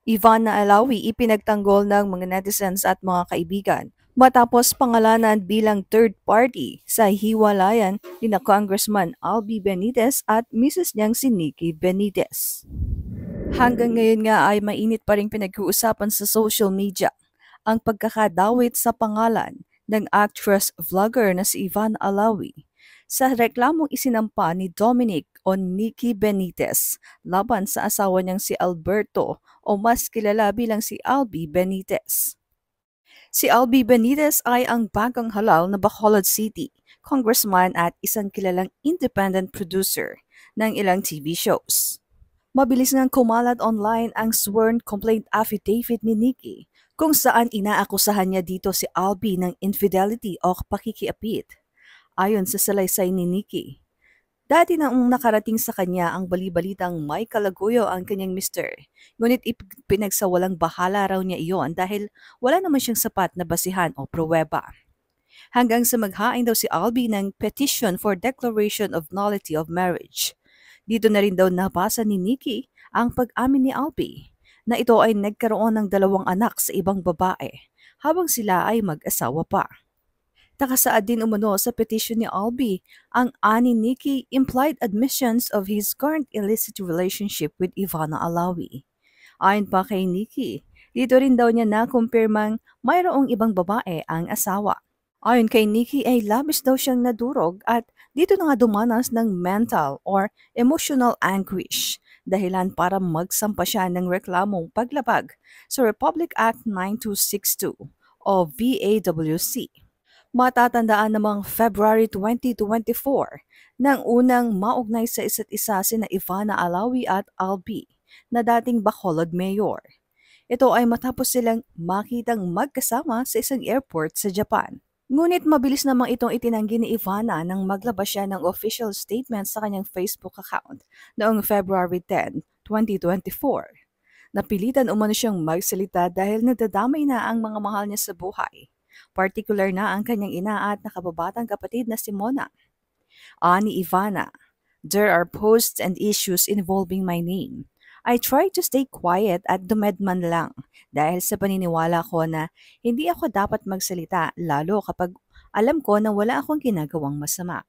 Ivana Alawi ipinagtanggol ng mga netizens at mga kaibigan matapos pangalanan bilang third party sa hiwalayan ni na Congressman Albi Benitez at Mrs. niyang si Nikki Benitez. Hanggang ngayon nga ay mainit pa rin pinag-uusapan sa social media ang pagkakadawit sa pangalan ng actress-vlogger na si Ivana Alawi sa reklamong isinampa ni Dominic o Nikki Benitez laban sa asawa niyang si Alberto o mas kilala bilang si Albi Benitez. Si Albi Benitez ay ang bagong halal na Bacolod City congressman at isang kilalang independent producer ng ilang TV shows. Mabilis ngang kumalat online ang sworn complaint affidavit ni Nikki kung saan inaakusahan niya dito si Albi ng infidelity o pakikiapid. Ayon sa salaysay ni Nikki, dati na nakarating sa kanya ang balibalitang may kalaguyo ang kanyang mister, ngunit pinagsawalang bahala raw niya iyon dahil wala naman siyang sapat na basihan o pruweba. Hanggang sa maghain daw si Albi ng petition for declaration of nullity of marriage. Dito na rin daw nabasa ni Nikki ang pag-amin ni Albi na ito ay nagkaroon ng 2 anak sa ibang babae habang sila ay mag-asawa pa. Nakasaad din umano sa petition ni Albi ang ani Nikki implied admissions of his current illicit relationship with Ivana Alawi. Ayon pa kay Nikki, dito rin daw niya nakumpirmang mayroong ibang babae ang asawa. Ayon kay Nikki ay labis daw siyang nadurog at dito na nga dumanas ng mental or emotional anguish, dahilan para magsampa siya ng reklamong paglabag sa Republic Act 9262 o VAWC. Matatandaan namang February 2024 nang unang maugnay sa isa't isa sina Ivana Alawi at Albi na dating Bacolod Mayor. Ito ay matapos silang makitang magkasama sa isang airport sa Japan. Ngunit mabilis namang itong itinanggi ni Ivana nang maglabas siya ng official statement sa kanyang Facebook account noong February 10, 2024. Napilitan umano siyang magsalita dahil nadadamay na ang mga mahal niya sa buhay. Partikular na ang kanyang ina at nakababatang kapatid na si Mona. Ani Ivana, there are posts and issues involving my name. I try to stay quiet at dumedman lang dahil sa paniniwala ko na hindi ako dapat magsalita lalo kapag alam ko na wala akong ginagawang masama.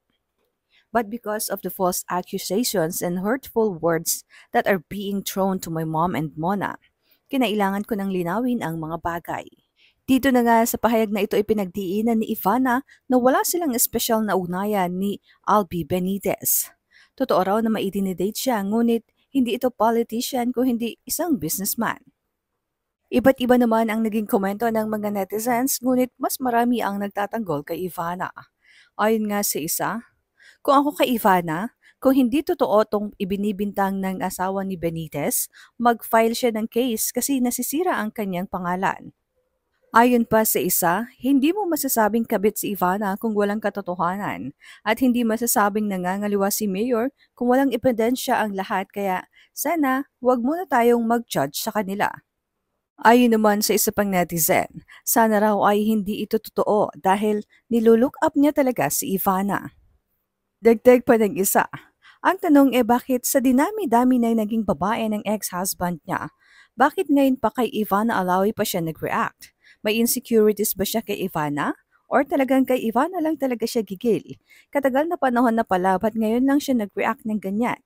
But because of the false accusations and hurtful words that are being thrown to my mom and Mona, kinailangan ko nang linawin ang mga bagay. Dito na nga sa pahayag na ito ay pinagdiinan ni Ivana na wala silang espesyal na ugnayan ni Albi Benitez. Totoo raw na ma-intimidate siya, ngunit hindi ito politician kung hindi isang businessman. Iba't iba naman ang naging komento ng mga netizens, ngunit mas marami ang nagtatanggol kay Ivana. Ayon nga sa isa, kung ako kay Ivana, kung hindi totoo tong ibinibintang ng asawa ni Benitez, mag-file siya ng case kasi nasisira ang kanyang pangalan. Ayon pa sa isa, hindi mo masasabing kabit si Ivana kung walang katotohanan at hindi masasabing nangangaliwa si Mayor kung walang ebidensya ang lahat, kaya sana wag muna tayong mag-judge sa kanila. Ayon naman sa isa pang netizen, sana raw ay hindi ito totoo dahil nilulook up niya talaga si Ivana. Dagdag pa ng isa, ang tanong bakit sa dinami-dami na naging babae ng ex-husband niya, bakit ngayon pa kay Ivana Alawi pa siya nag-react? May insecurities ba siya kay Ivana? Or talagang kay Ivana lang talaga siya gigil? Katagal na panahon na pala, ba't ngayon lang siya nag-react ng ganyan?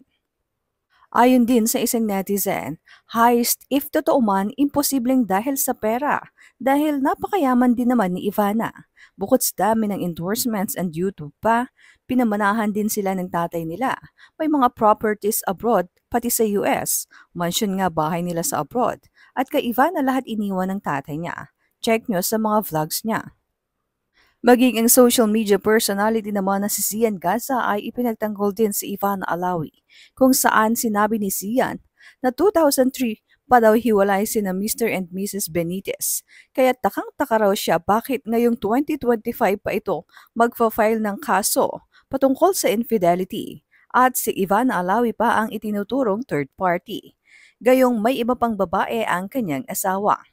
Ayon din sa isang netizen, heist if totoo man, imposibleng dahil sa pera. Dahil napakayaman din naman ni Ivana. Bukod sa dami ng endorsements and YouTube pa, pinamanahan din sila ng tatay nila. May mga properties abroad, pati sa US. Mansion nga bahay nila sa abroad. At kay Ivana lahat iniwan ng tatay niya. Check nyo sa mga vlogs niya. Maging ang social media personality naman na si Sian Gaza ay ipinagtanggol din si Ivana Alawi, kung saan sinabi ni Sian na 2003 pa daw hiwalay sina Mr. and Mrs. Benitez. Kaya takang-taka raw siya bakit ngayong 2025 pa ito magfa-file ng kaso patungkol sa infidelity at si Ivana Alawi pa ang itinuturong third party. Gayong may iba pang babae ang kanyang asawa.